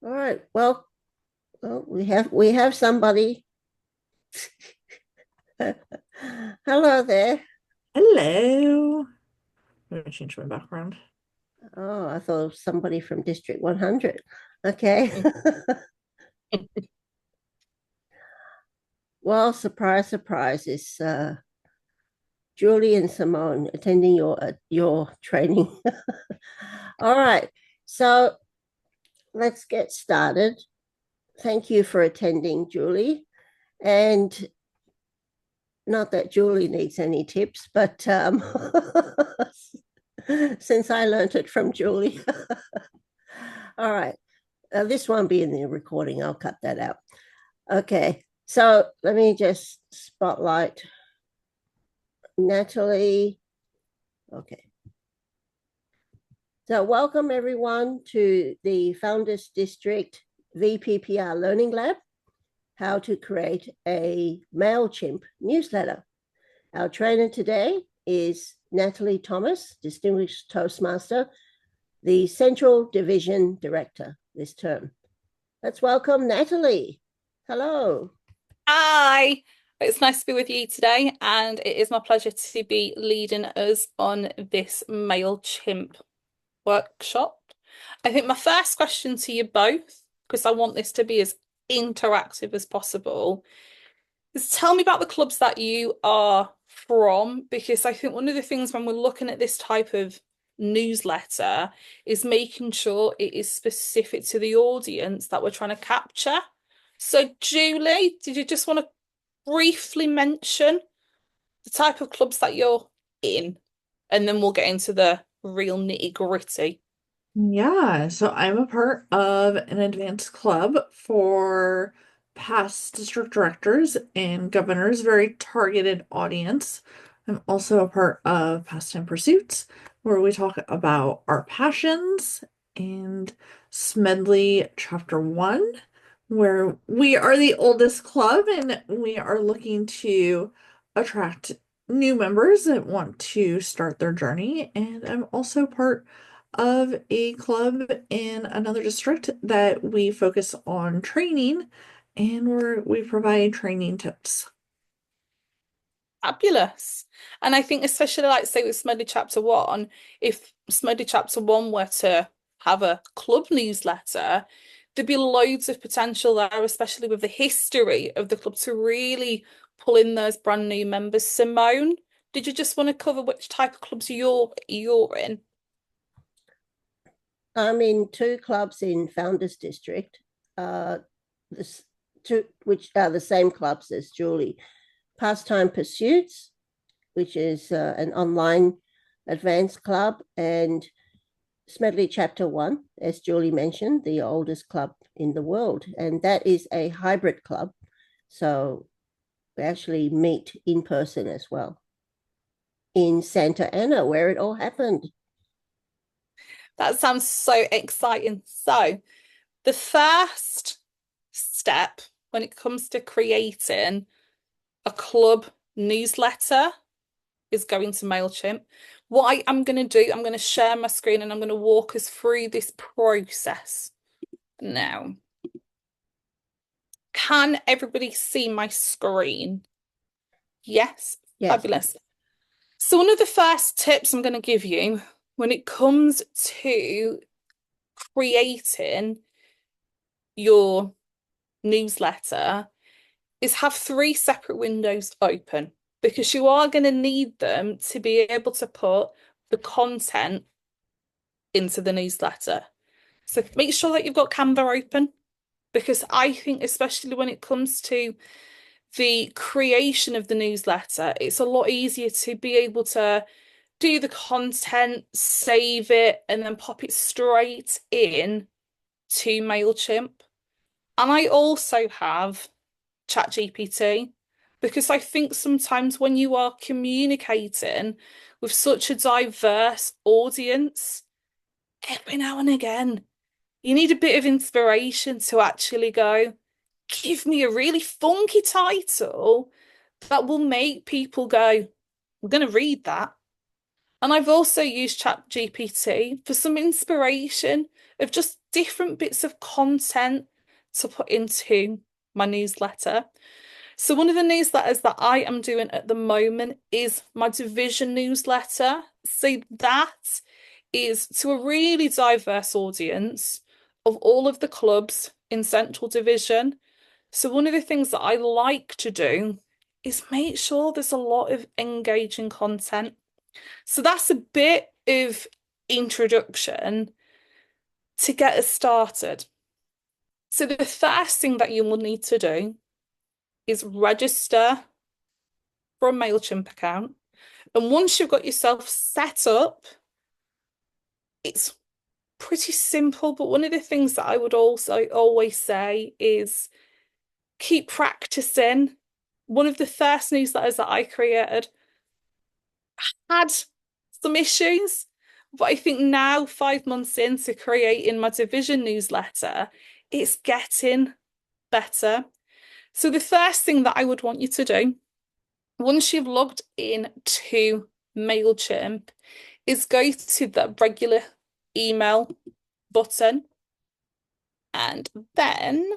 All right. Well, we have somebody. Hello there. Hello. I'm gonna change my background. Oh, I thought it was somebody from District 100. Okay. Well, surprise, surprise, it's Julie and Simone attending your training. All right. So let's get started. Thank you for attending, Julie. And not that Julie needs any tips, but since I learned it from Julie. All right. This won't be in the recording. I'll cut that out. Okay. So let me just spotlight Natalie. Okay. So welcome everyone to the Founders District VPPR Learning Lab, how to create a Mailchimp newsletter. Our trainer today is Natalie Thomas, Distinguished Toastmaster, the Central Division Director this term. Let's welcome Natalie. Hello. Hi, it's nice to be with you today, and it is my pleasure to be leading us on this Mailchimp workshop. I think my first question to you both, because I want this to be as interactive as possible, is tell me about the clubs that you are from, because I think one of the things when we're looking at this type of newsletter is making sure it is specific to the audience that we're trying to capture. So, Julie, did you just want to briefly mention the type of clubs that you're in, and then we'll get into the real nitty-gritty. Yeah, so I'm a part of an advanced club for past district directors and governors, very targeted audience. I'm also a part of Pastime Pursuits, where we talk about our passions, and Smedley Chapter 1, where we are the oldest club and we are looking to attract new members that want to start their journey. And I'm also part of a club in another district that we focus on training and we provide training tips. Fabulous. And I think especially like say with Smedley Chapter 1, if Smedley Chapter 1 were to have a club newsletter, there'd be loads of potential there, especially with the history of the club to really pull in those brand new members. Simone, did you just want to cover which type of clubs you're in? I'm in two clubs in Founders District, uh, this, two, which are the same clubs as Julie. Pastime Pursuits, which is an online advanced club, and Smedley Chapter 1, as Julie mentioned, the oldest club in the world. And that is a hybrid club. So we actually meet in person as well in Santa Ana, where it all happened. That sounds so exciting. So, the first step when it comes to creating a club newsletter is going to Mailchimp. What I am going to do, I'm going to share my screen and I'm going to walk us through this process now. Can everybody see my screen? Yes, Yes. fabulous. So, one of the first tips I'm going to give you when it comes to creating your newsletter is have three separate windows open because you are going to need them to be able to put the content into the newsletter. So make sure that you've got Canva open because I think, especially when it comes to the creation of the newsletter, it's a lot easier to be able to do the content, save it, and then pop it straight in to Mailchimp. And I also have ChatGPT because I think sometimes when you are communicating with such a diverse audience, every now and again, you need a bit of inspiration to actually go, give me a really funky title that will make people go, I'm going to read that. And I've also used ChatGPT for some inspiration of just different bits of content to put into my newsletter. So one of the newsletters that I am doing at the moment is my division newsletter. So that is to a really diverse audience of all of the clubs in Central Division. So one of the things that I like to do is make sure there's a lot of engaging content. So that's a bit of introduction to get us started. So the first thing that you will need to do is register for a Mailchimp account. And once you've got yourself set up, it's pretty simple. But one of the things that I would also always say is keep practicing. One of the first newsletters that I created had some issues, but I think now, 5 months into creating my division newsletter, it's getting better. So the first thing that I would want you to do, once you've logged in to Mailchimp, is go to the regular email button, and then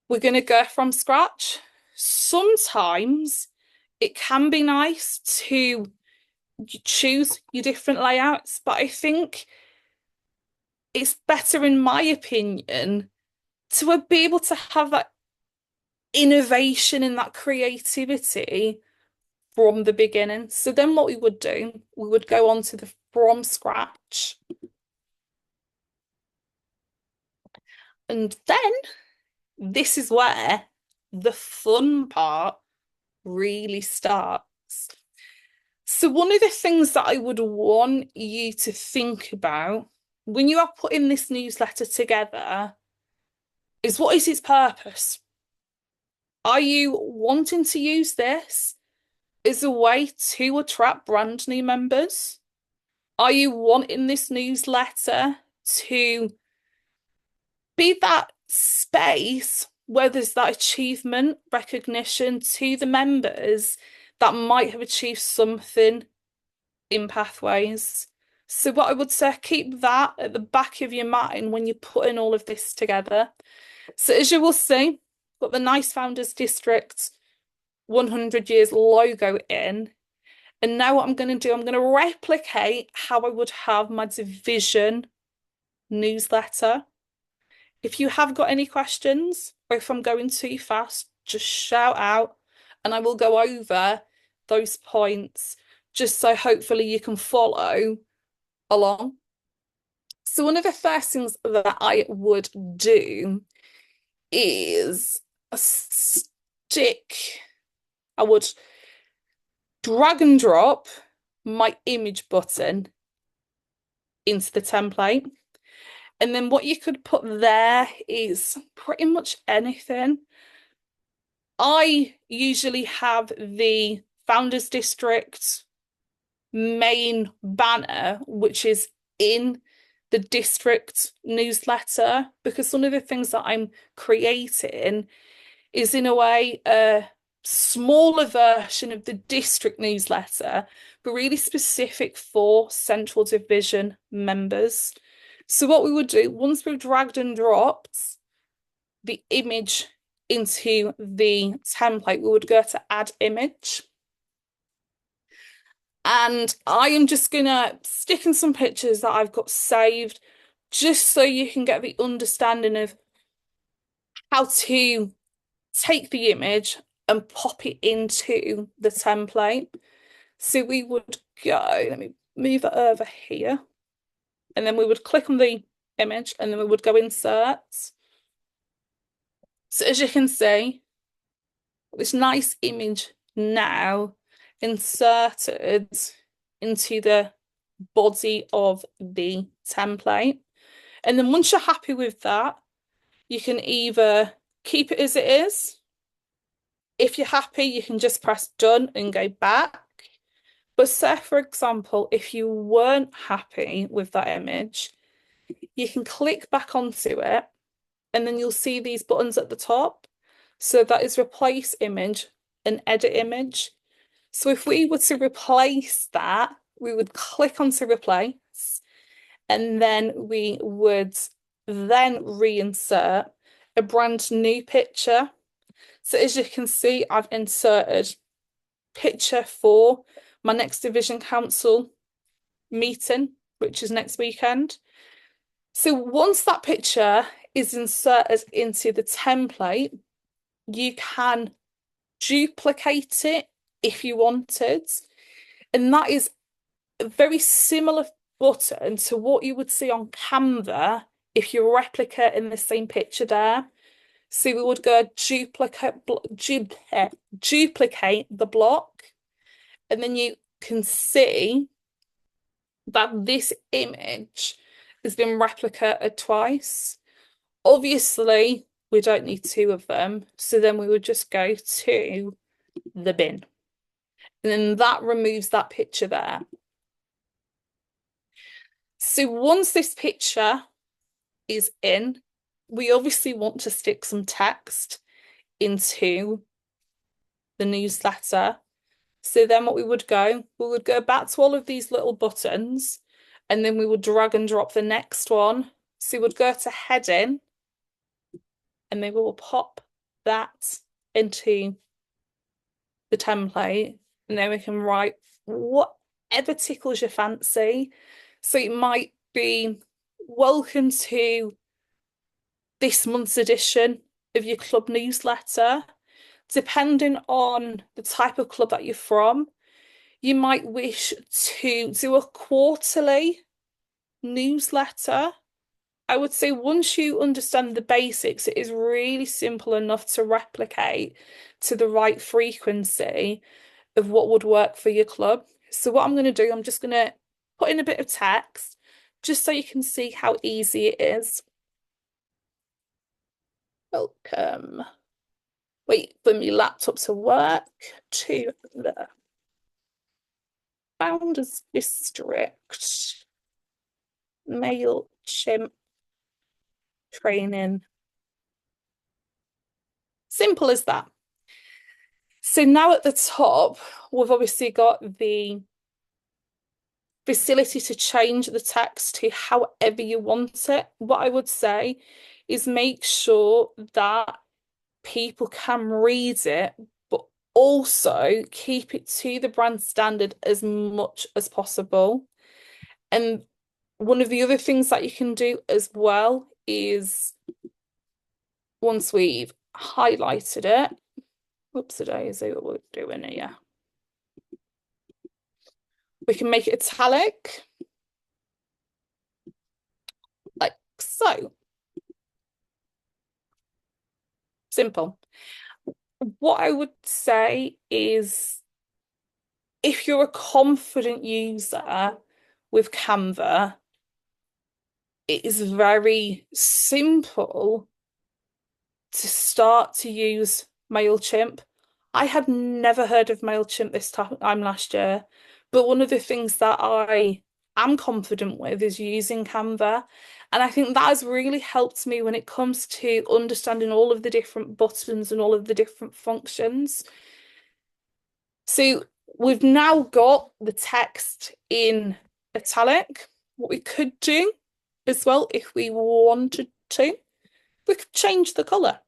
we're going to go from scratch. Sometimes it can be nice to choose your different layouts, but I think it's better, in my opinion, to be able to have that innovation and that creativity from the beginning. So then what we would do, we would go on to the from scratch. And then this is where the fun part really starts. So one of the things that I would want you to think about when you are putting this newsletter together is, what is its purpose? Are you wanting to use this as a way to attract brand new members? Are you wanting this newsletter to be that space where there's that achievement recognition to the members that might have achieved something in Pathways? So what I would say, keep that at the back of your mind when you're putting all of this together. So as you will see, got the nice Founders District 100 years logo in. And now what I'm going to do, I'm going to replicate how I would have my division newsletter. If you have got any questions, or if I'm going too fast, just shout out and I will go over those points just so hopefully you can follow along. So one of the first things that I would do is I would drag and drop my image button into the template. And then what you could put there is pretty much anything. I usually have the Founders District main banner, which is in the district newsletter, because one of the things that I'm creating is, in a way, a smaller version of the district newsletter, but really specific for Central Division members. So what we would do, once we've dragged and dropped the image into the template, we would go to add image. And I am just gonna stick in some pictures that I've got saved, just so you can get the understanding of how to take the image and pop it into the template. So we would go, let me move it over here, and then we would click on the image, and then we would go insert. So as you can see, this nice image now inserted into the body of the template. And then once you're happy with that, you can either keep it as it is. If you're happy, you can just press done and go back. But say, for example, if you weren't happy with that image, you can click back onto it, and then you'll see these buttons at the top. So that is replace image and edit image. So if we were to replace that, we would click onto replace, and then we would then reinsert a brand new picture. So as you can see, I've inserted picture for my next division council meeting, which is next weekend. So once that picture is inserted into the template, you can duplicate it if you wanted. And that is a very similar button to what you would see on Canva if you're replicating the same picture there. So we would go duplicate the block, and then you can see that this image has been replicated twice. Obviously, we don't need two of them, so then we would just go to the bin. And then that removes that picture there. So once this picture is in, we obviously want to stick some text into the newsletter. So then what we would go back to all of these little buttons, and then we would drag and drop the next one. So we would go to heading, and then we will pop that into the template, and then we can write whatever tickles your fancy. So it might be welcome to this month's edition of your club newsletter. Depending on the type of club that you're from, you might wish to do a quarterly newsletter. I would say once you understand the basics, it is really simple enough to replicate to the right frequency of what would work for your club. So what I'm going to do, I'm just going to put in a bit of text just so you can see how easy it is. Welcome. Wait for my laptop to work to the Founders District Mailchimp training. Simple as that. So now at the top, we've obviously got the facility to change the text to however you want it. What I would say is make sure that people can read it, but also keep it to the brand standard as much as possible. And one of the other things that you can do as well is once we've highlighted it, whoops-a-daisy, what we're doing here. We can make it italic, like so. Simple. What I would say is if you're a confident user with Canva, it is very simple to start to use Mailchimp. I had never heard of Mailchimp this time last year, but one of the things that I am confident with is using Canva. And I think that has really helped me when it comes to understanding all of the different buttons and all of the different functions. So we've now got the text in italic. What we could do as well, if we wanted to, we could change the colour.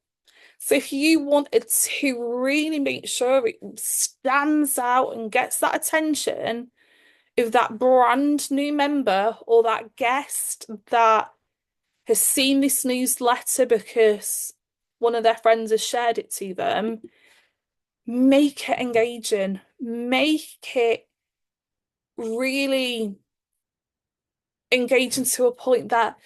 So if you wanted to really make sure it stands out and gets that attention of that brand new member or that guest that has seen this newsletter because one of their friends has shared it to them, make it engaging, make it really engaging to a point that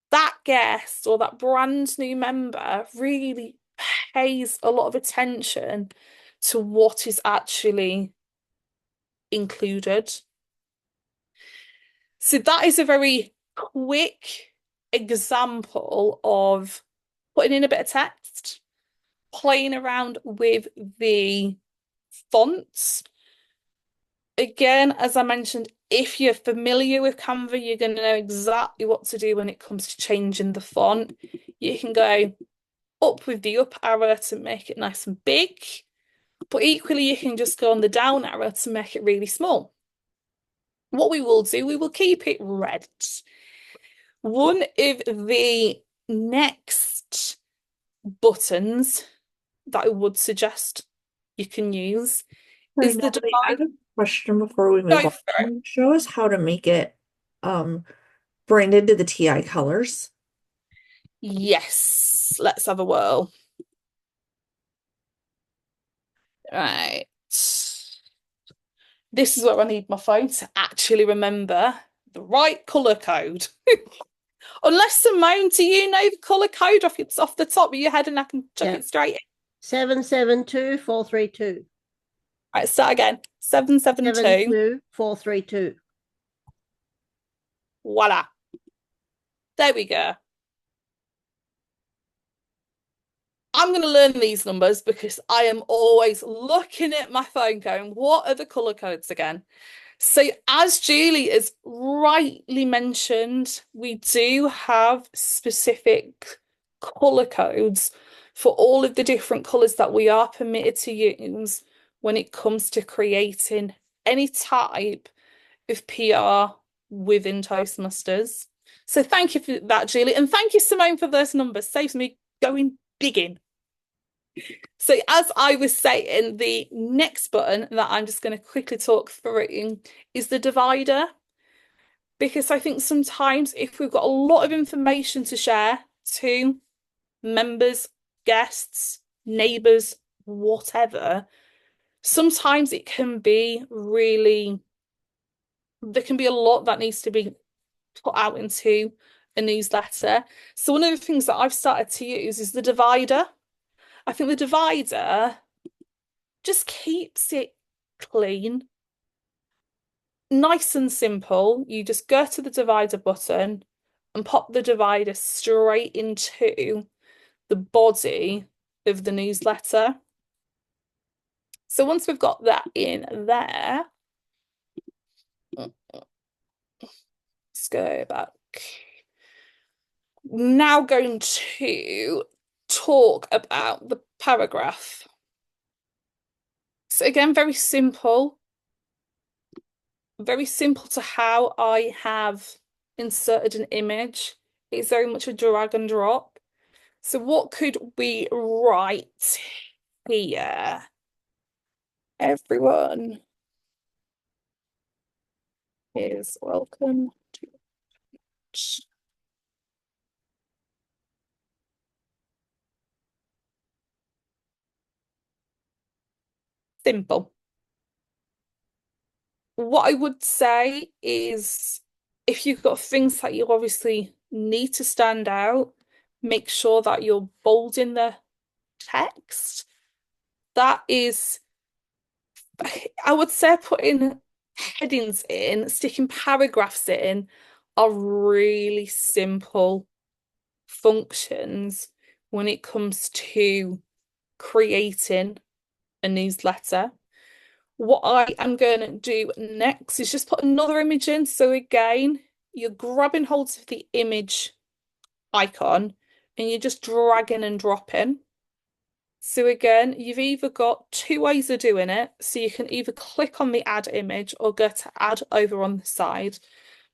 that guest or that brand new member really pays a lot of attention to what is actually included. So that is a very quick example of putting in a bit of text, playing around with the fonts. Again, as I mentioned, if you're familiar with Canva, you're going to know exactly what to do when it comes to changing the font. You can go up with the up arrow to make it nice and big, but equally you can just go on the down arrow to make it really small. What we will do, we will keep it red. One of the next buttons that I would suggest you can use Sorry, is the Natalie, I divide. have a question before we move Go on. for Can it. you show us how to make it branded to the TI colors? Yes, let's have a whirl. Right. This is where I need my phone to actually remember the right colour code. Unless Simone, do you know the colour code off the top of your head and I can chuck Yeah. it straight in? 772432. Right, start again. 772. 72432. Voila. There we go. I'm going to learn these numbers because I am always looking at my phone going, what are the colour codes again? So, as Julie has rightly mentioned, we do have specific colour codes for all of the different colours that we are permitted to use when it comes to creating any type of PR within Toastmasters. So, thank you for that, Julie. And thank you, Simone, for those numbers. Saves me going digging. So, as I was saying, the next button that I'm just going to quickly talk through is the divider. Because I think sometimes if we've got a lot of information to share to members, guests, neighbours, whatever, sometimes it can be really, there can be a lot that needs to be put out into a newsletter. So, one of the things that I've started to use is the divider. I think the divider just keeps it clean, nice and simple. You just go to the divider button and pop the divider straight into the body of the newsletter. So once we've got that in there, let's go back. Now going to talk about the paragraph. So again, very simple to how I have inserted an image. It's very much a drag and drop. So what could we write here? Everyone is welcome to simple. What I would say is if you've got things that you obviously need to stand out, make sure that you're bolding the text. That is, I would say putting headings in, sticking paragraphs in are really simple functions when it comes to creating a newsletter. What I am going to do next is just put another image in. So again, you're grabbing hold of the image icon and you're just dragging and dropping. So again, you've either got two ways of doing it. So you can either click on the add image or go to add over on the side.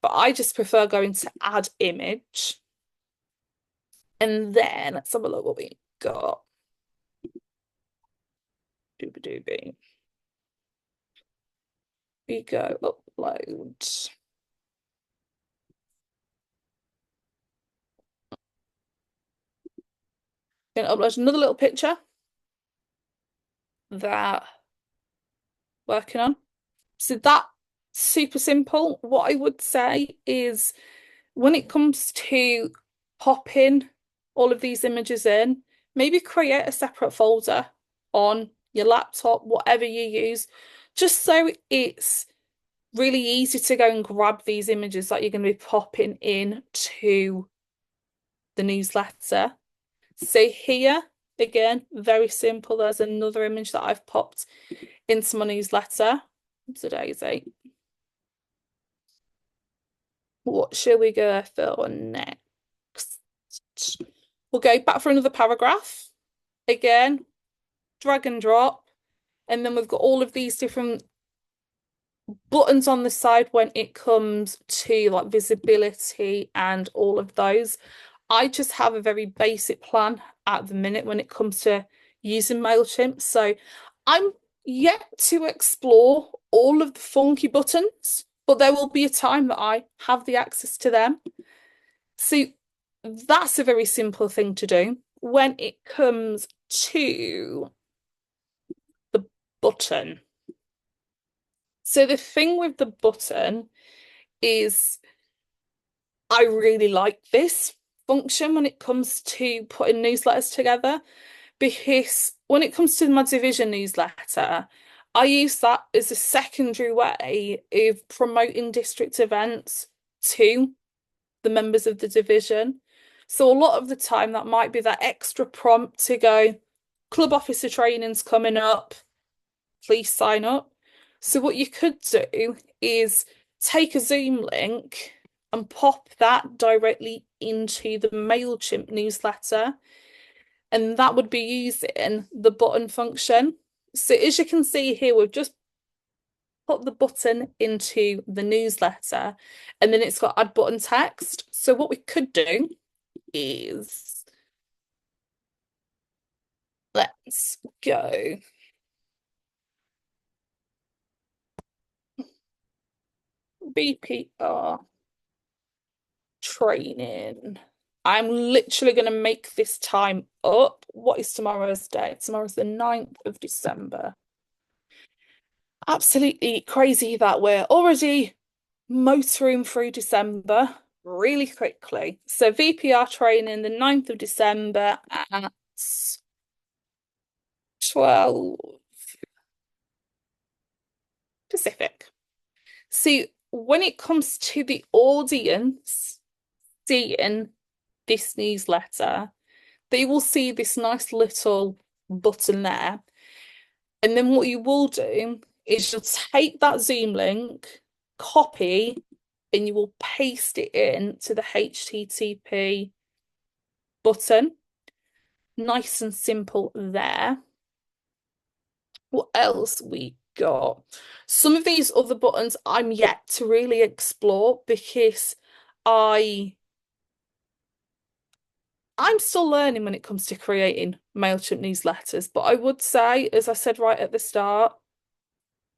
But I just prefer going to add image. And then let's have a look what we got. Doobie doobie. We go upload. Going to upload another little picture that working on. So that's super simple. What I would say is when it comes to popping all of these images in, maybe create a separate folder on your laptop, whatever you use, just so it's really easy to go and grab these images that you're going to be popping into the newsletter. So here, again, very simple. There's another image that I've popped into my newsletter. Oops, a daisy. What shall we go for next? We'll go back for another paragraph. Again, drag and drop. And then we've got all of these different buttons on the side when it comes to like visibility and all of those. I just have a very basic plan at the minute when it comes to using Mailchimp. So I'm yet to explore all of the funky buttons, but there will be a time that I have the access to them. So that's a very simple thing to do. When it comes to the button. So the thing with the button is I really like this function when it comes to putting newsletters together, because when it comes to my division newsletter, I use that as a secondary way of promoting district events to the members of the division. So a lot of the time that might be that extra prompt to go, club officer training's coming up, please sign up. So what you could do is take a Zoom link and pop that directly into the Mailchimp newsletter, and that would be using the button function. So as you can see here, we've just put the button into the newsletter, and then it's got add button text. So what we could do is, let's go. VPR training. I'm literally going to make this time up. What is tomorrow's date? Tomorrow's the 9th of December. Absolutely crazy that we're already motoring through December really quickly. So VPR training the 9th of December at 12 Pacific. See, when it comes to the audience seeing this newsletter, they will see this nice little button there. And then what you will do is you'll take that Zoom link, copy, and you will paste it in to the HTTP button. Nice and simple there. What else we got? Some of these other buttons I'm yet to really explore because I'm still learning when it comes to creating Mailchimp newsletters, but I would say, as I said right at the start,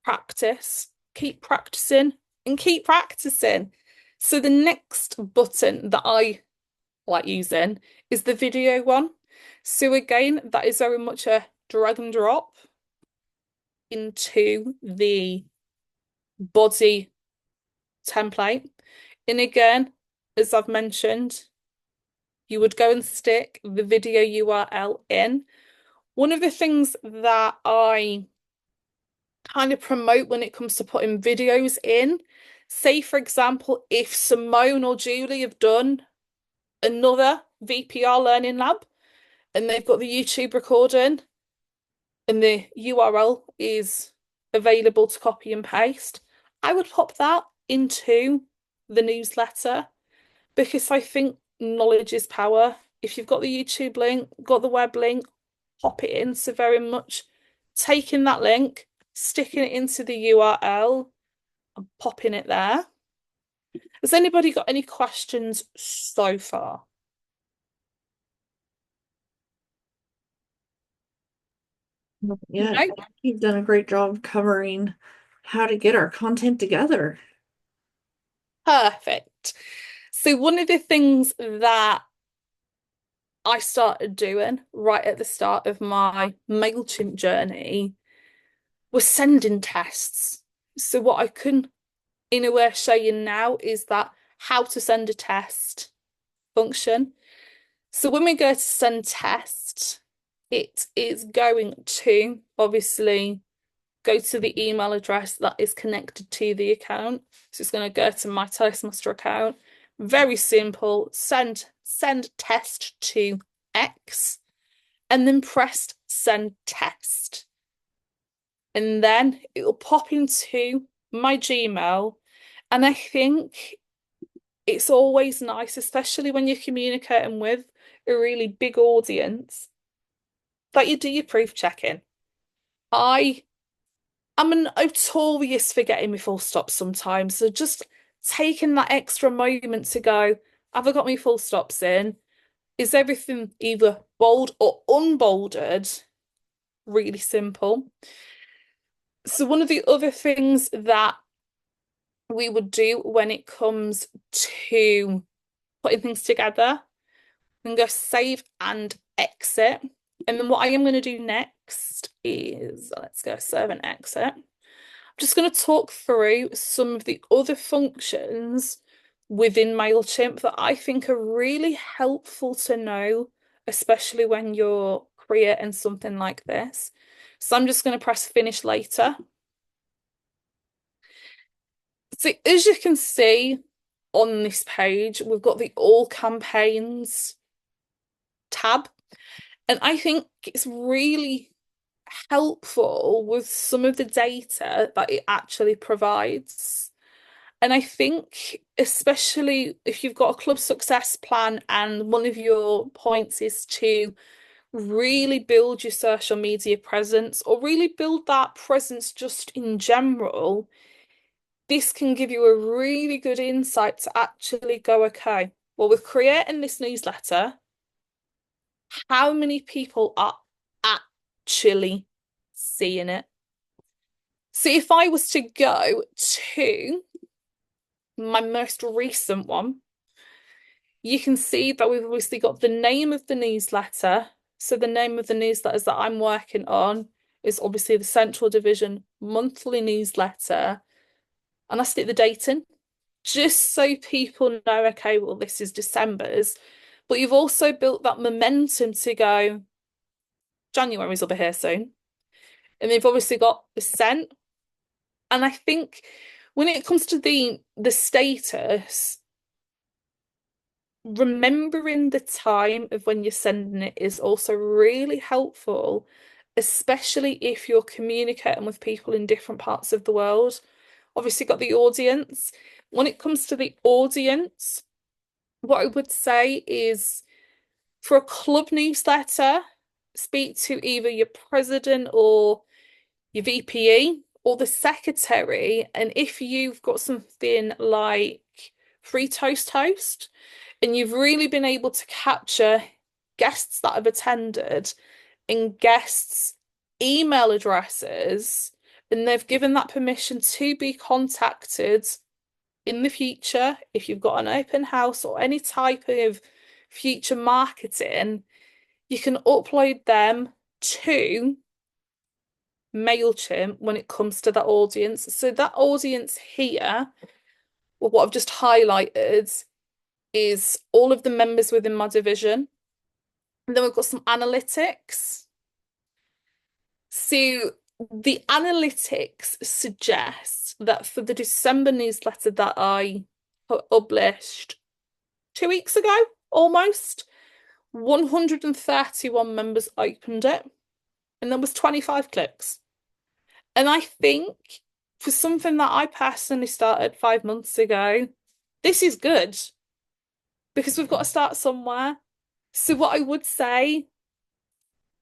practice, keep practicing and keep practicing. So the next button that I like using is the video one. So again, that is very much a drag and drop into the body template. And again, as I've mentioned, you would go and stick the video URL in. One of the things that I kind of promote when it comes to putting videos in, say for example, if Simone or Julie have done another VPR Learning Lab and they've got the YouTube recording and the URL is available to copy and paste, I would pop that into the newsletter because I think knowledge is power. If you've got the YouTube link, got the web link, pop it in. So very much taking that link, sticking it into the URL and popping it there. Has anybody got any questions so far? Yeah, No? you've done a great job covering how to get our content together. Perfect. So one of the things that I started doing right at the start of my Mailchimp journey was sending tests. So what I can in a way show you now is that how to send a test function. So when we go to send test, it is going to obviously go to the email address that is connected to the account. So it's going to go to my Toastmaster account. Very simple. Send test to X and then press send test. And then it will pop into my Gmail. And I think it's always nice, especially when you're communicating with a really big audience, that you do your proof checking. I I'm a notorious for getting my full stops sometimes. So just taking that extra moment to go, have I got my full stops in? Is everything either bold or unbolded? Really simple. So one of the other things that we would do when it comes to putting things together, and go save and exit. And then what I am going to do next is, let's go save and exit. I'm just going to talk through some of the other functions within Mailchimp that I think are really helpful to know, especially when you're creating something like this. So I'm just going to press finish later. So as you can see on this page, we've got the all campaigns tab. And I think it's really helpful with some of the data that it actually provides. And I think, especially if you've got a club success plan and one of your points is to really build your social media presence or really build that presence just in general, this can give you a really good insight to actually go, okay, well, with creating this newsletter, how many people are actually seeing it? So if I was to go to my most recent one, you can see that we've obviously got the name of the newsletter. So the name of the newsletters that I'm working on is obviously the Central Division monthly newsletter. And I stick the date in just so people know, okay, well, this is December's. But you've also built that momentum to go, January's will be here soon. And they've obviously got the scent. And I think when it comes to the status, remembering the time of when you're sending it is also really helpful, especially if you're communicating with people in different parts of the world. Obviously, got the audience. When it comes to the audience, what I would say is for a club newsletter, speak to either your president or your VPE or the secretary. And if you've got something like Free Toast Host and you've really been able to capture guests that have attended and guests' email addresses, and they've given that permission to be contacted in the future, if you've got an open house or any type of future marketing, you can upload them to Mailchimp when it comes to that audience. So that audience here, well, what I've just highlighted is all of the members within my division. And then we've got some analytics. So the analytics suggest that for the December newsletter that I published 2 weeks ago, almost, 131 members opened it, and there was 25 clicks. And I think for something that I personally started 5 months ago, this is good because we've got to start somewhere. So what I would say,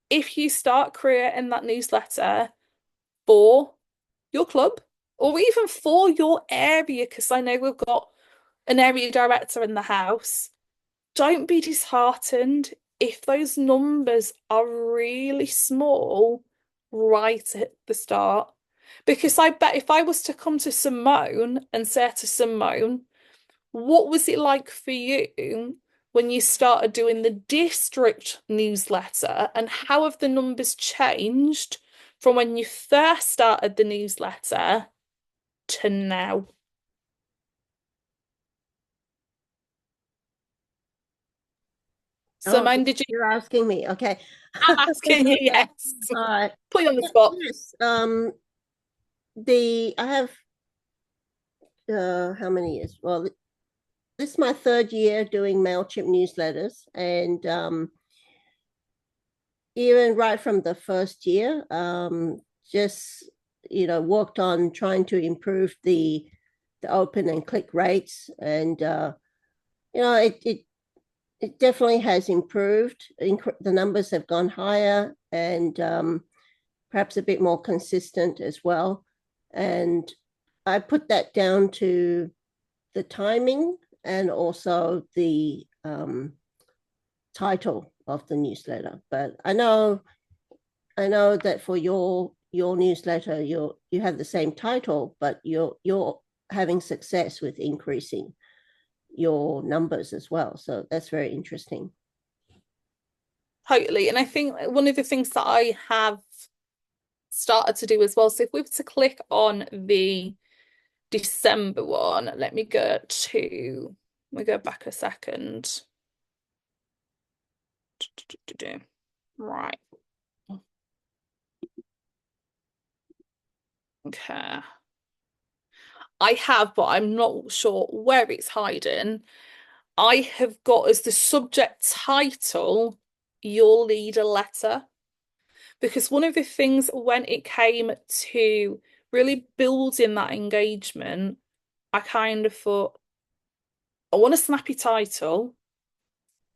if you start creating that newsletter for your club or even for your area, because I know we've got an area director in the house, don't be disheartened if those numbers are really small right at the start. Because I bet if I was to come to Simone and say to Simone, what was it like for you when you started doing the district newsletter, and how have the numbers changed from when you first started the newsletter to now? Oh, Simone, did you you're asking me. Okay. asking you? Yes. All right. Put you on the spot. Yes. I have how many years? Well, this is my third year doing Mailchimp newsletters, and even right from the first year, just worked on trying to improve the open and click rates, and it definitely has improved. The numbers have gone higher, and perhaps a bit more consistent as well. And I put that down to the timing and also the title of the newsletter. But I know that for your newsletter, you have the same title, but you're having success with increasing your numbers as well. So that's very interesting. Totally. And I think one of the things that I have started to do as well, so if we were to click on the December one, let me go back a second. Right. Okay. I have, but I'm not sure where it's hiding. I have got as the subject title, your leader letter. Because one of the things when it came to really building that engagement, I kind of thought, I want a snappy title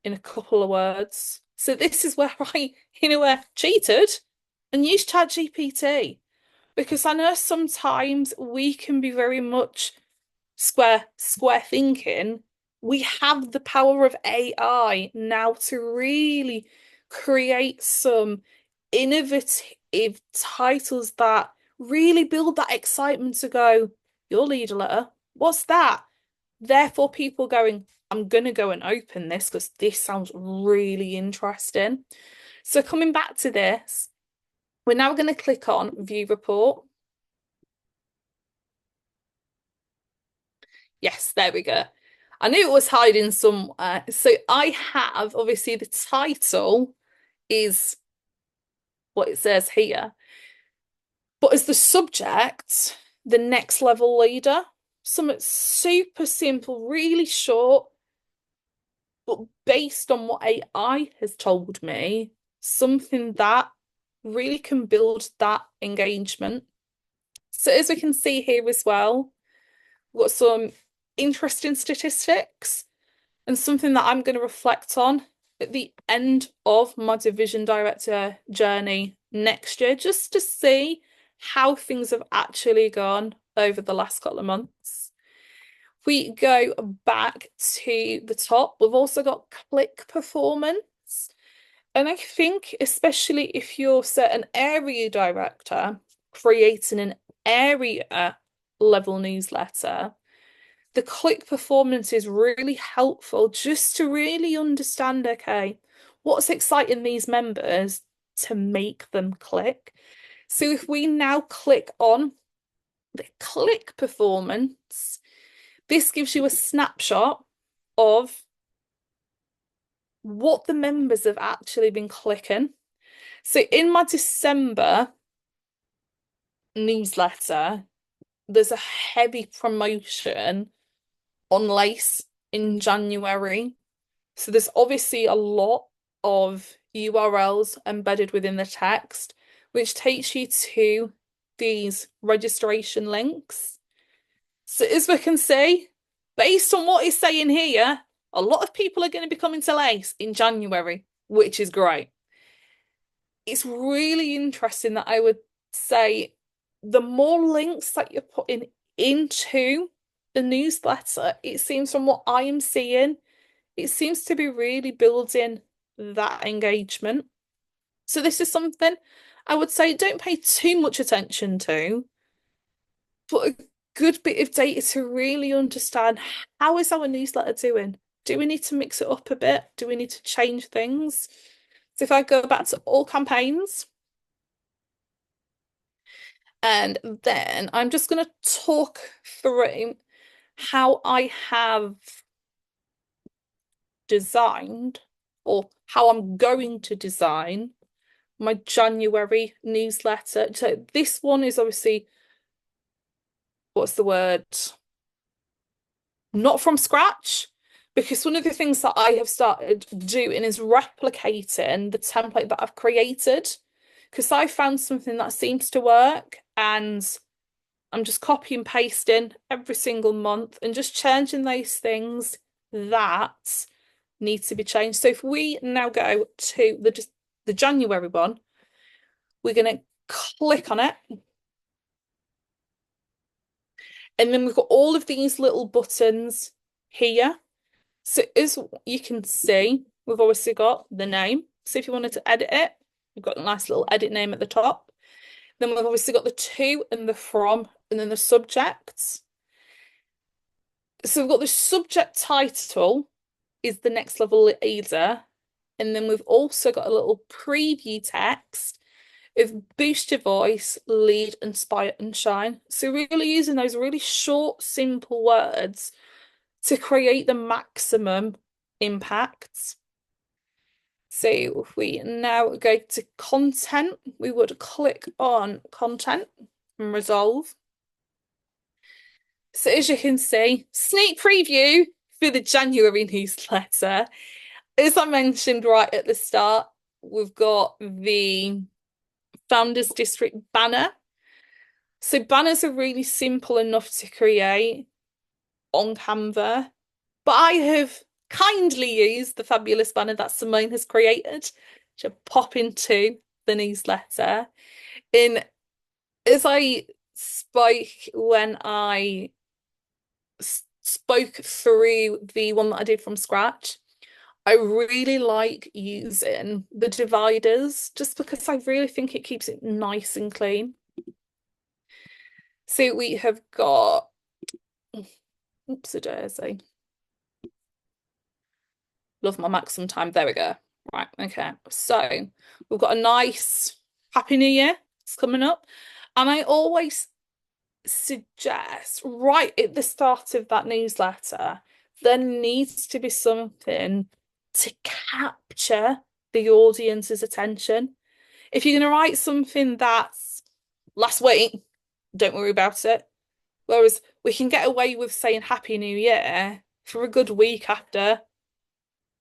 in a couple of words. So this is where I, cheated and used ChatGPT. Because I know sometimes we can be very much square thinking. We have the power of AI now to really create some innovative titles that really build that excitement to go, your leader letter, what's that? Therefore, people going, I'm gonna go and open this because this sounds really interesting. So coming back to this, we're now going to click on view report. Yes, there we go. I knew it was hiding somewhere. So I have, obviously, the title is what it says here. But as the subject, the next level leader, something super simple, really short, but based on what AI has told me, something that really can build that engagement. So as we can see here as well, we've got some interesting statistics and something that I'm going to reflect on at the end of my division director journey next year, just to see how things have actually gone over the last couple of months. If we go back to the top, we've also got click performance. And I think, especially if you're an area director creating an area level newsletter, the click performance is really helpful just to really understand, okay, what's exciting these members to make them click. So if we now click on the click performance, this gives you a snapshot of what the members have actually been clicking. So in my December newsletter, there's a heavy promotion on Lace in January. So there's obviously a lot of URLs embedded within the text, which takes you to these registration links. So as we can see, based on what it's saying here, a lot of people are going to be coming to Lace in January, which is great. It's really interesting that I would say the more links that you're putting into the newsletter, it seems from what I am seeing, it seems to be really building that engagement. So this is something I would say don't pay too much attention to, but a good bit of data to really understand how is our newsletter doing? Do we need to mix it up a bit? Do we need to change things? So if I go back to all campaigns, and then I'm just going to talk through how I have designed or how I'm going to design my January newsletter. So this one is obviously, what's the word? Not from scratch, because one of the things that I have started doing is replicating the template that I've created, because I found something that seems to work and I'm just copy and pasting every single month and just changing those things that need to be changed. So if we now go to the January one, we're going to click on it. And then we've got all of these little buttons here. So as you can see, we've obviously got the name. So if you wanted to edit it, you've got a nice little edit name at the top. Then we've obviously got the to and the from, and then the subjects. So we've got the subject title is the next level leader. And then we've also got a little preview text of boost your voice, lead, inspire, and shine. So really using those really short, simple words to create the maximum impact. So if we now go to content, we would click on content and resolve. So as you can see, sneak preview for the January newsletter. As I mentioned right at the start, we've got the Founders District banner. So banners are really simple enough to create on Canva, but I have kindly used the fabulous banner that Simone has created to pop into the newsletter. And as I spoke when I spoke through the one that I did from scratch, I really like using the dividers just because I really think it keeps it nice and clean. So we have got, oops-a-daisy. Love my maximum time. There we go. Right, okay. So we've got a nice Happy New Year. It's coming up. And I always suggest right at the start of that newsletter, there needs to be something to capture the audience's attention. If you're going to write something that's last week, don't worry about it. Whereas we can get away with saying Happy New Year for a good week after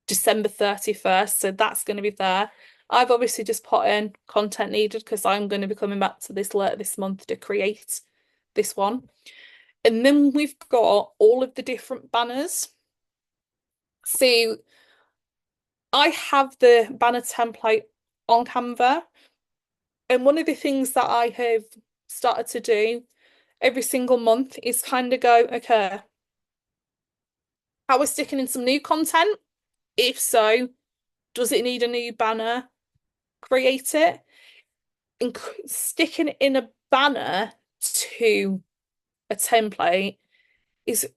December 31st. So that's going to be there. I've obviously just put in content needed because I'm going to be coming back to this later this month to create this one. And then we've got all of the different banners. So I have the banner template on Canva. And one of the things that I have started to do every single month is kind of go, okay, are we sticking in some new content? If so, does it need a new banner? Create it. And sticking in a banner to a template is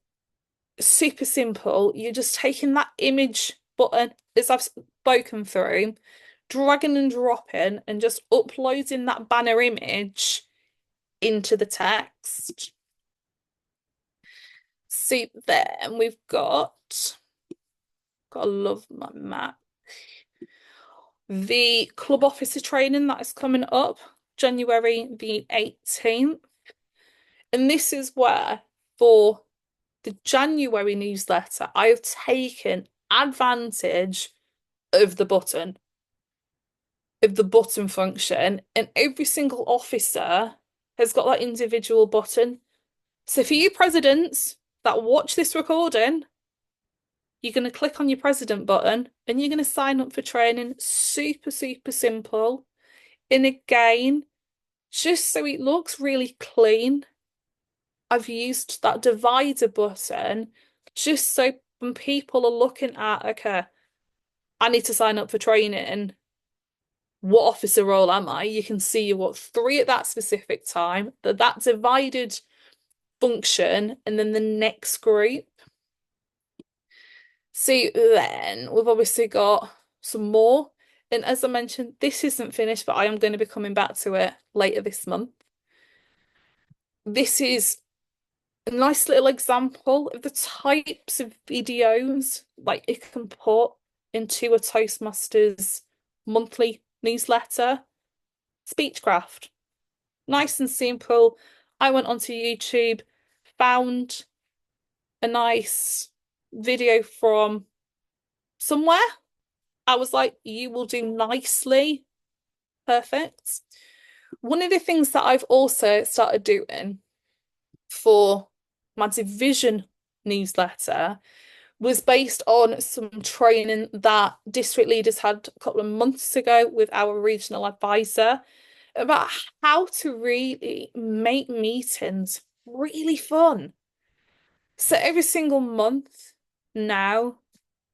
super simple. You're just taking that image button, as I've spoken through, dragging and dropping, and just uploading that banner image into the text. So then we've gotta love my Mac. The club officer training that is coming up January the 18th. And this is where for the January newsletter, I have taken advantage of the button function, and every single officer has got that individual button. So for you presidents that watch this recording, you're going to click on your president button and you're going to sign up for training. Super, super simple. And again, just so it looks really clean, I've used that divider button just so when people are looking at, okay, I need to sign up for training, what officer role am I? You can see you want 3 at that specific time, that divided function, and then the next group. So then we've obviously got some more. And as I mentioned, this isn't finished, but I am going to be coming back to it later this month. This is a nice little example of the types of videos like you can put into a Toastmasters monthly newsletter. Speechcraft. Nice and simple. I went onto YouTube, found a nice video from somewhere. I was like, you will do nicely. Perfect. One of the things that I've also started doing for my division newsletter was based on some training that district leaders had a couple of months ago with our regional advisor. about how to really make meetings really fun. So every single month now,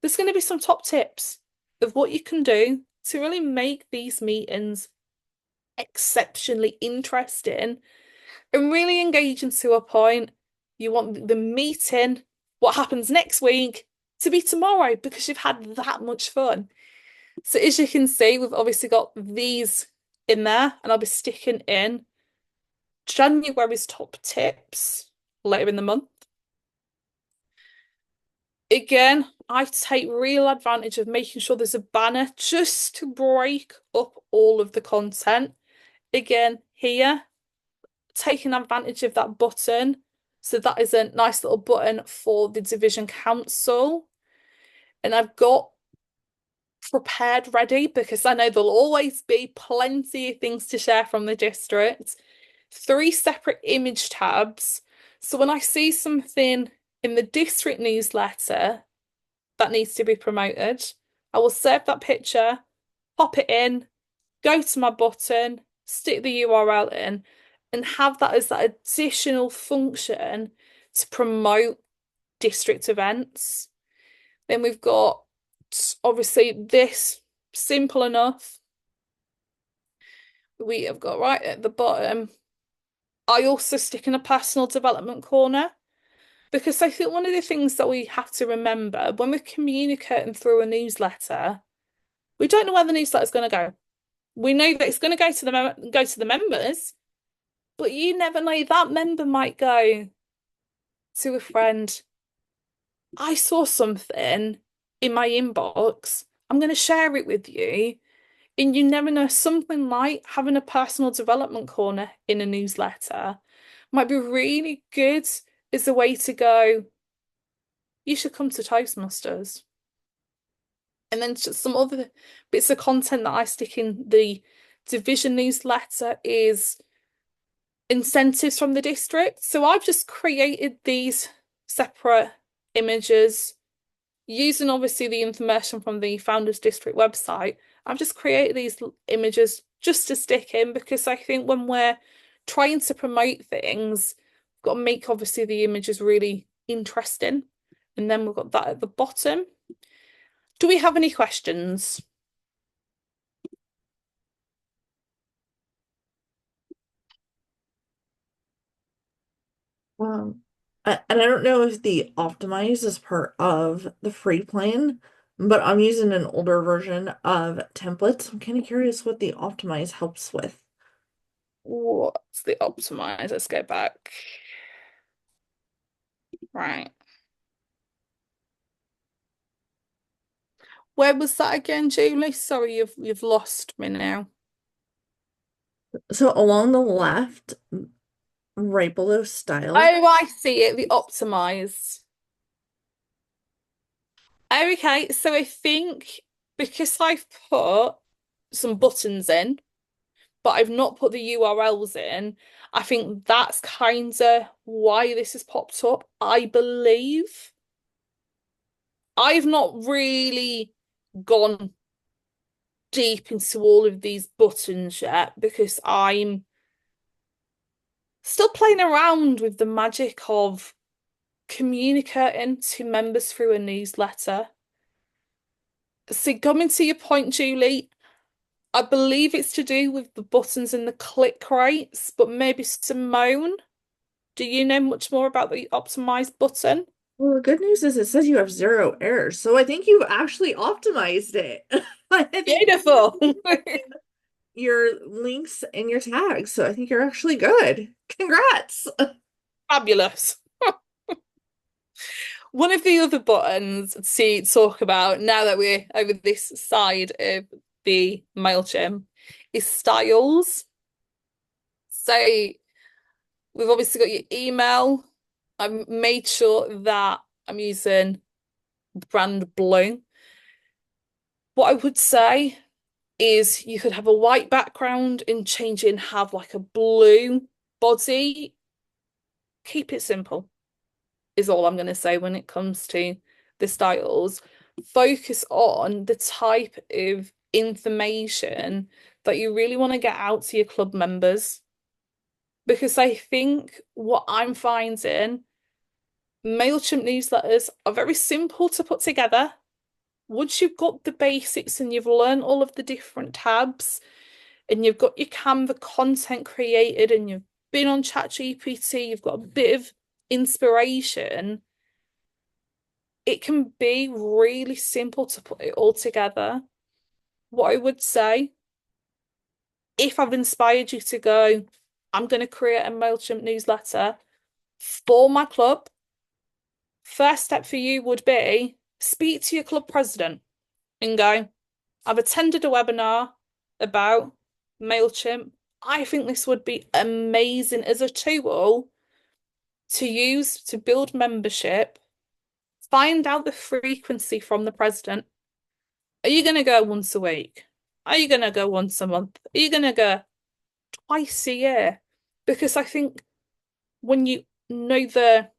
there's going to be some top tips of what you can do to really make these meetings exceptionally interesting and really engaging to a point. You want the meeting, what happens next week, to be tomorrow because you've had that much fun. So as you can see, we've obviously got these in there, and I'll be sticking in January's top tips later in the month. Again, I take real advantage of making sure there's a banner just to break up all of the content. Again, here, taking advantage of that button. So that is a nice little button for the division council. And I've got prepared ready because I know there'll always be plenty of things to share from the district. 3 separate image tabs. So when I see something in the district newsletter that needs to be promoted, I will save that picture, pop it in, go to my button, stick the URL in, and have that as that additional function to promote district events. Then we've got obviously this simple enough. We have got right at the bottom. I also stick in a personal development corner because I think one of the things that we have to remember when we're communicating through a newsletter, we don't know where the newsletter is going to go. We know that it's going to go to the members, but you never know, that member might go to a friend. I saw something in my inbox. I'm going to share it with you. And you never know, something like having a personal development corner in a newsletter might be really good as a way to go, you should come to Toastmasters. And then just some other bits of content that I stick in the division newsletter is incentives from the district. So I've just created these separate images using obviously the information from the Founders District website. I've just created these images just to stick in because I think when we're trying to promote things, we've got to make obviously the images really interesting. And then we've got that at the bottom. Do we have any questions? Um, and I don't know if the optimize is part of the free plan, but I'm using an older version of templates. I'm kind of curious what the optimize helps with. What's the optimize? Let's go back. Right. Where was that again, Julie? Sorry, you've lost me now. So along the left, right below style. Oh, I see it, the optimize. Okay, so I think because I've put some buttons in, but I've not put the URLs in, I think that's kind of why this has popped up. I believe I've not really gone deep into all of these buttons yet because I'm still playing around with the magic of communicating to members through a newsletter. So coming to your point, Julie, I believe it's to do with the buttons and the click rates, but maybe Simone, do you know much more about the optimized button? Well, the good news is it says you have 0 errors, so I think you've actually optimized it. I think Beautiful. your links and your tags, so I think you're actually good. Congrats. Fabulous. One of the other buttons to talk about now that we're over this side of the Mailchimp is styles. So we've obviously got your email. I've made sure that I'm using brand blue. What I would say is you could have a white background and change it and have like a blue body. Keep it simple, is all I'm going to say when it comes to the styles. Focus on the type of information that you really want to get out to your club members. Because I think what I'm finding, Mailchimp newsletters are very simple to put together. Once you've got the basics and you've learned all of the different tabs and you've got your Canva content created and you've been on ChatGPT, you've got a bit of inspiration, it can be really simple to put it all together. What I would say, if I've inspired you to go, I'm going to create a Mailchimp newsletter for my club, first step for you would be speak to your club president and go, I've attended a webinar about Mailchimp. I think this would be amazing as a tool to use to build membership. Find out the frequency from the president. Are you going to go once a week? Are you going to go once a month? Are you going to go twice a year? Because I think when you know the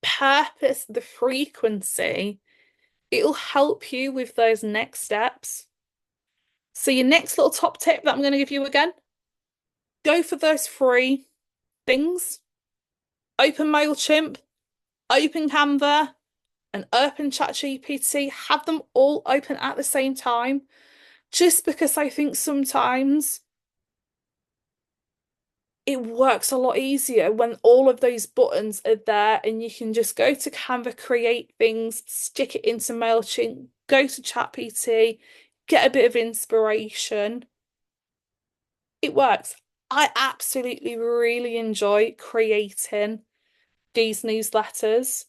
purpose, the frequency, it'll help you with those next steps. So your next little top tip that I'm going to give you again, go for those 3 things. Open Mailchimp, open Canva, and open ChatGPT. Have them all open at the same time. Just because I think sometimes it works a lot easier when all of those buttons are there and you can just go to Canva, create things, stick it into Mailchimp, go to ChatGPT, get a bit of inspiration. It works. I absolutely really enjoy creating these newsletters.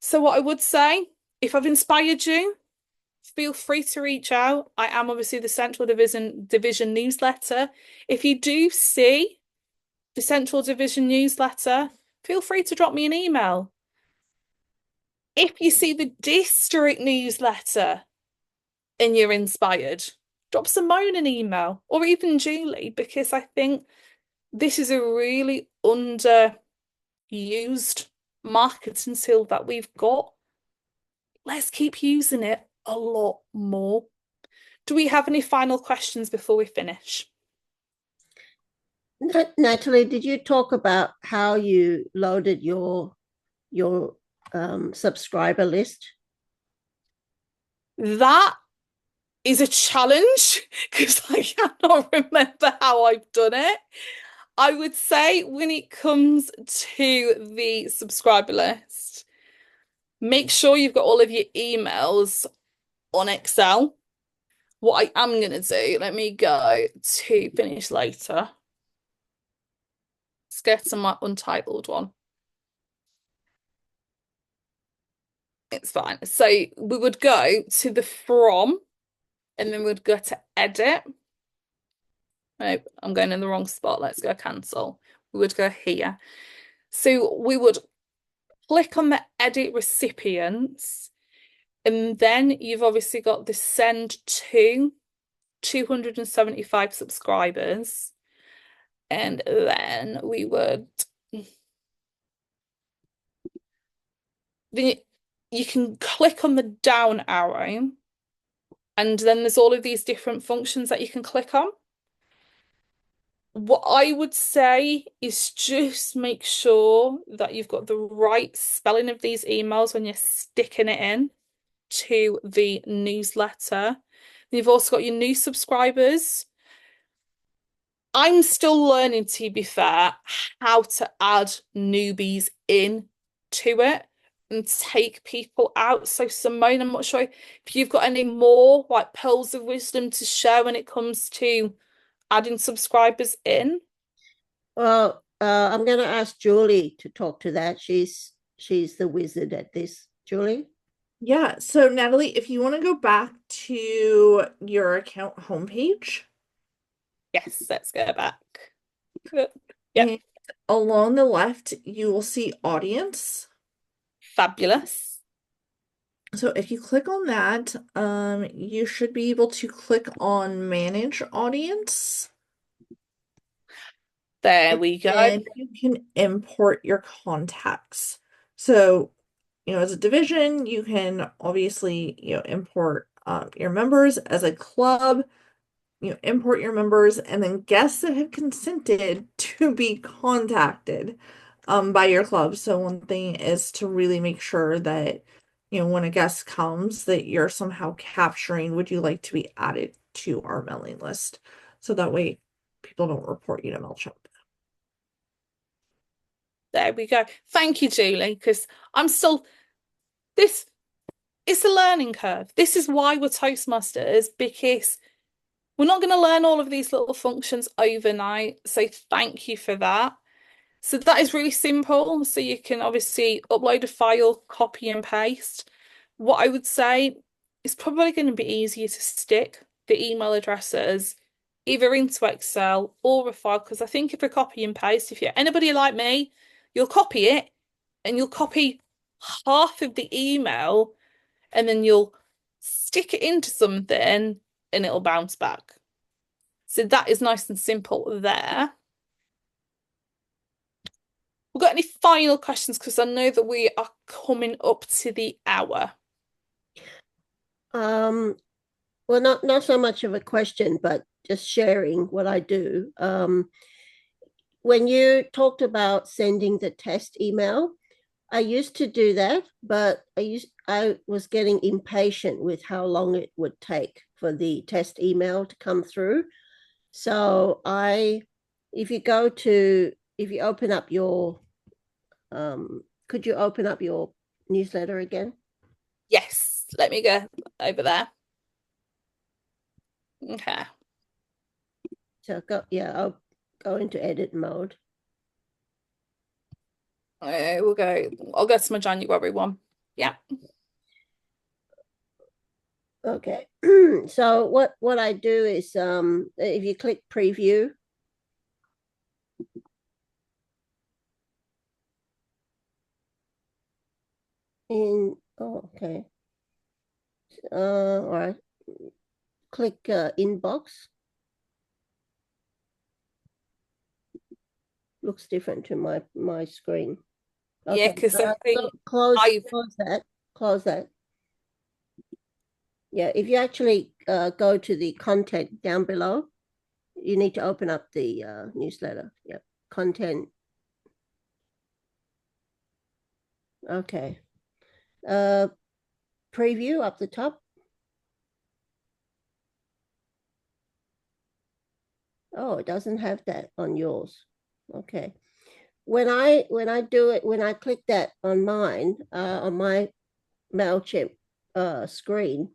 So what I would say, if I've inspired you, feel free to reach out. I am obviously the Central Division newsletter. If you do see the Central Division newsletter, feel free to drop me an email. If you see the district newsletter and you're inspired, drop Simone an email or even Julie, because I think this is a really underused marketing tool that we've got. Let's keep using it a lot more. Do we have any final questions before we finish? Natalie, did you talk about how you loaded your subscriber list? That is a challenge because I cannot remember how I've done it. I would say when it comes to the subscriber list, make sure you've got all of your emails on Excel. What I am going to do, let me go to finish later. Let's get to my untitled one. It's fine. So we would go to the from, and then we'd go to edit. Nope, I'm going in the wrong spot. Let's go cancel. We would go here. So we would click on the edit recipients, and then you've obviously got the send to 275 subscribers. And then we would you can click on the down arrow, and then there's all of these different functions that you can click on. What I would say is just make sure that you've got the right spelling of these emails when you're sticking it in to the newsletter. You've also got your new subscribers. I'm still learning, to be fair, how to add newbies in to it and take people out. So Simone, I'm not sure if you've got any more like pearls of wisdom to share when it comes to adding subscribers in. Well, I'm going to ask Julie to talk to that. She's the wizard at this. Julie? Yeah, so Natalie, if you want to go back to your account homepage. Yes, let's go back. Yep. And along the left, you will see audience. Fabulous. So if you click on that, you should be able to click on manage audience. There we go. And you can import your contacts. So, as a division, you can obviously, import your members. As a club, import your members and then guests that have consented to be contacted by your club. So one thing is to really make sure that, when a guest comes, that you're somehow capturing, would you like to be added to our mailing list? So that way people don't report you to Mailchimp. There we go. Thank you, Julie, because this is a learning curve. This is why we're Toastmasters, because we're not going to learn all of these little functions overnight. So thank you for that. So that is really simple. So you can obviously upload a file, copy and paste. What I would say is probably going to be easier to stick the email addresses either into Excel or a file, because I think if a copy and paste, if you're anybody like me, you'll copy it and you'll copy half of the email and then you'll stick it into something and it'll bounce back. So that is nice and simple there. We've got any final questions? Because I know that we are coming up to the hour. Well, not so much of a question, but just sharing what I do. When you talked about sending the test email, I used to do that, but I was getting impatient with how long it would take for the test email to come through. So if you open up your, could you open up your newsletter again? Yes, let me go over there. Okay. So I'll go into edit mode. I'll go to my January one. Yeah. Okay. So what I do is if you click preview, okay. All right. Click inbox. Looks different to my screen. Yeah, Okay. because I think Close that. Close that. Yeah, if you actually go to the content down below, you need to open up the newsletter. Yep. Content. Okay. Preview up the top. Oh, it doesn't have that on yours. Okay. When I do it, when I click that on mine, on my Mailchimp screen,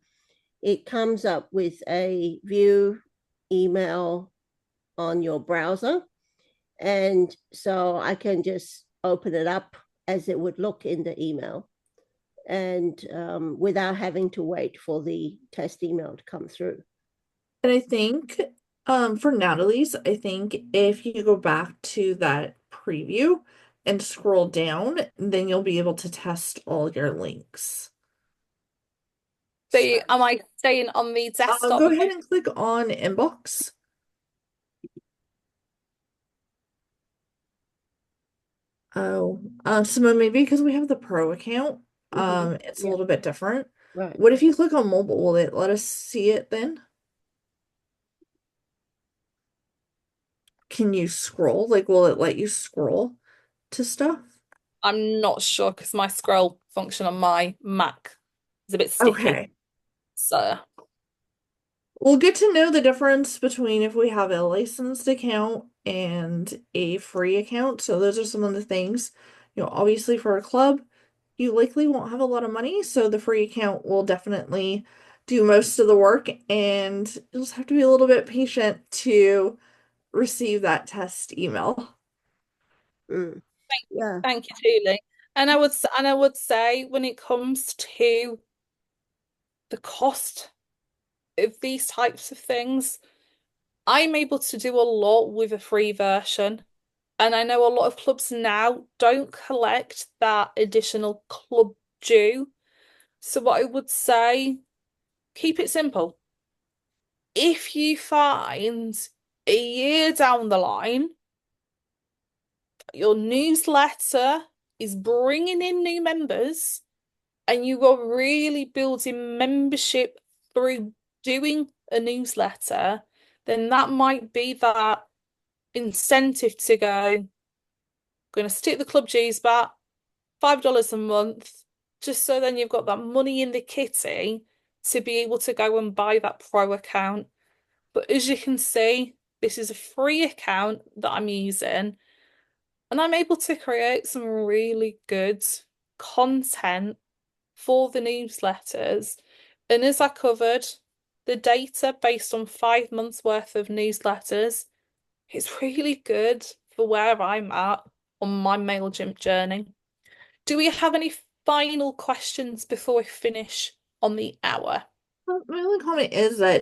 it comes up with a view email on your browser. And so I can just open it up as it would look in the email, and without having to wait for the test email to come through. And I think for Natalie's, I think if you go back to that preview and scroll down, then you'll be able to test all your links. so. Am I staying on the desktop? Go ahead and click on inbox. Oh, Simone, maybe because we have the pro account, it's a little bit different. Right. What if you click on mobile? Will it let us see it then? Can you scroll? Like, will it let you scroll to stuff? I'm not sure because my scroll function on my Mac is a bit sticky. Okay. So We'll get to know the difference between if we have a licensed account and a free account. So those are some of the things, obviously for a club, you likely won't have a lot of money. So the free account will definitely do most of the work, and you'll just have to be a little bit patient to receive that test email. Yeah. thank you, Julie. And I would say when it comes to the cost of these types of things, I'm able to do a lot with a free version. And I know a lot of clubs now don't collect that additional club due. So what I would say, keep it simple. If you find a year down the line, your newsletter is bringing in new members and you are really building membership through doing a newsletter, then that might be that incentive to go, going to stick the club dues back, $5 a month, just so then you've got that money in the kitty to be able to go and buy that pro account. But as you can see, this is a free account that I'm using, and I'm able to create some really good content for the newsletters. And as I covered, the data based on 5 months worth of newsletters is really good for where I'm at on my Mailchimp journey. Do we have any final questions before we finish on the hour? Well, my only comment is that,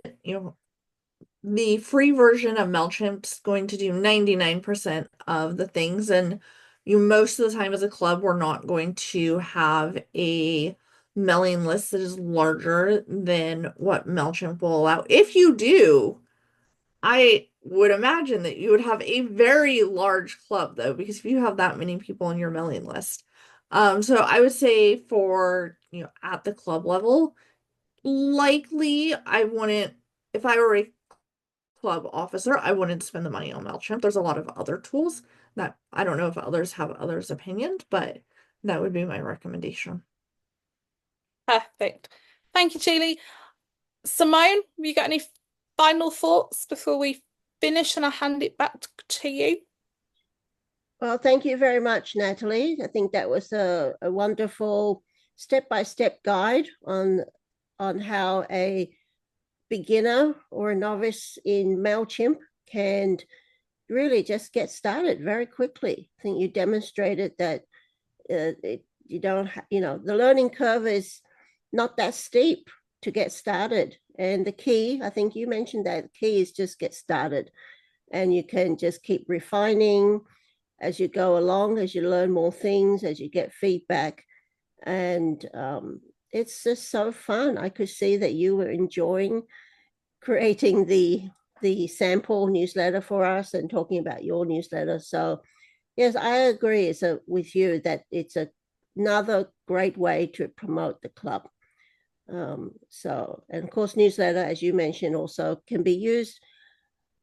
the free version of Mailchimp's going to do 99% of the things, and most of the time as a club, we're not going to have a mailing list that is larger than what Mailchimp will allow. If you do, I would imagine that you would have a very large club, though, because if you have that many people on your mailing list. So I would say for, at the club level, likely I wouldn't, if I were a club officer, I wouldn't spend the money on Mailchimp. There's a lot of other tools that I don't know if others have others' opinions, but that would be my recommendation. Perfect. Thank you, Julie. Simone, have you got any final thoughts before we finish and I hand it back to you? Well, thank you very much, Natalie. I think that was a wonderful step-by-step guide on how a beginner or a novice in Mailchimp can really just get started very quickly. I think you demonstrated that you don't, the learning curve is not that steep to get started. And the key, I think you mentioned that the key is just get started, and you can just keep refining as you go along, as you learn more things, as you get feedback. And it's just so fun. I could see that you were enjoying creating the sample newsletter for us and talking about your newsletter. So yes, I agree with you that it's another great way to promote the club. And of course, newsletter, as you mentioned, also can be used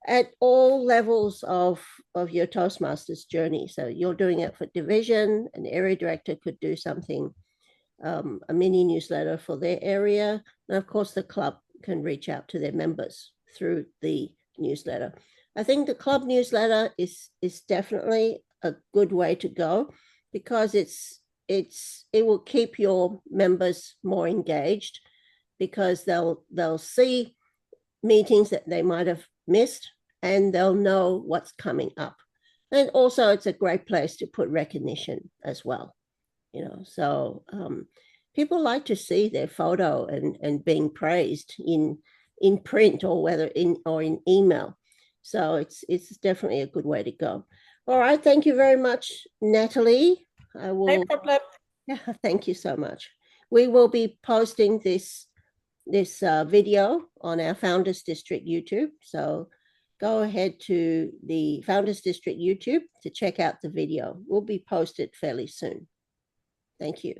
at all levels of your Toastmasters journey. So you're doing it for division, an area director could do something, a mini newsletter for their area. And of course, the club can reach out to their members through the newsletter. I think the club newsletter is definitely a good way to go, because it will keep your members more engaged, because they'll see meetings that they might have missed, and they'll know what's coming up. And also it's a great place to put recognition as well. So people like to see their photo and being praised in print, or whether in email. So it's definitely a good way to go. All right, thank you very much, Natalie. No problem. Yeah, thank you so much. We will be posting this video on our Founders District YouTube. So go ahead to the Founders District YouTube to check out the video. We'll be posted fairly soon. Thank you.